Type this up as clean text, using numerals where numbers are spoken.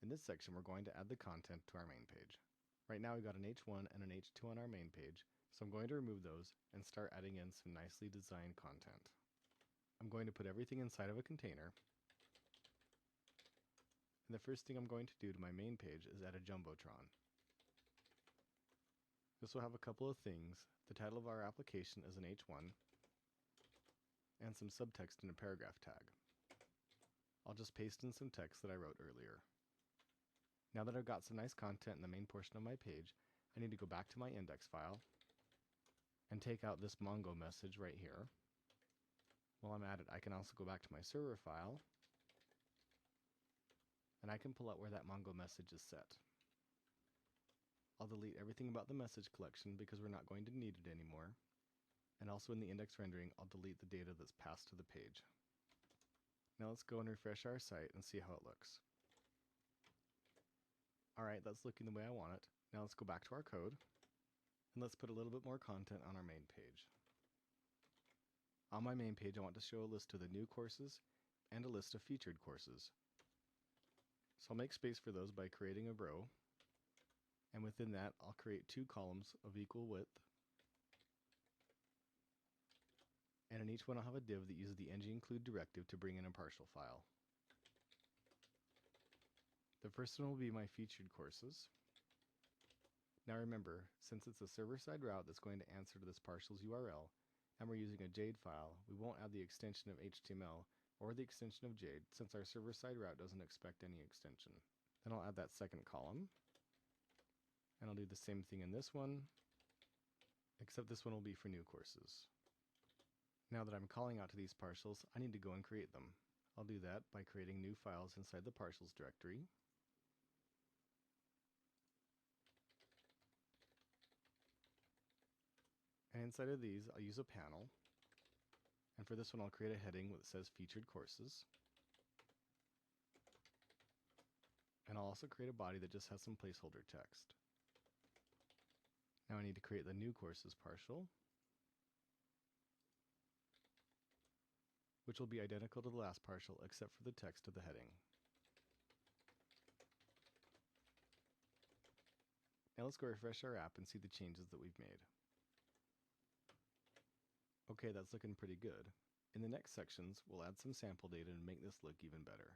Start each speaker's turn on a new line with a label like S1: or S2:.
S1: In this section, we're going to add the content to our main page. Right now we've got an H1 and an H2 on our main page, so I'm going to remove those and start adding in some nicely designed content. I'm going to put everything inside of a container, and the first thing I'm going to do to my main page is add a Jumbotron. This will have a couple of things. The title of our application is an H1, and some subtext in a paragraph tag. I'll just paste in some text that I wrote earlier. Now that I've got some nice content in the main portion of my page, I need to go back to my index file and take out this Mongo message right here. While I'm at it, I can also go back to my server file, and I can pull out where that Mongo message is set. I'll delete everything about the message collection because we're not going to need it anymore. And also in the index rendering, I'll delete the data that's passed to the page. Now let's go and refresh our site and see how it looks. Alright, that's looking the way I want it. Now let's go back to our code, and let's put a little bit more content on our main page. On my main page, I want to show a list of the new courses and a list of featured courses. So I'll make space for those by creating a row, and within that I'll create two columns of equal width, and in each one I'll have a div that uses the ng-include directive to bring in a partial file. The first one will be my featured courses. Now remember, since it's a server-side route that's going to answer to this partials URL, and we're using a Jade file, we won't add the extension of HTML or the extension of Jade since our server-side route doesn't expect any extension. Then I'll add that second column, and I'll do the same thing in this one, except this one will be for new courses. Now that I'm calling out to these partials, I need to go and create them. I'll do that by creating new files inside the partials directory. And inside of these, I'll use a panel. And for this one, I'll create a heading that says Featured Courses. And I'll also create a body that just has some placeholder text. Now I need to create the New Courses partial, which will be identical to the last partial except for the text of the heading. Now let's go refresh our app and see the changes that we've made. Okay, that's looking pretty good. In the next sections, we'll add some sample data and make this look even better.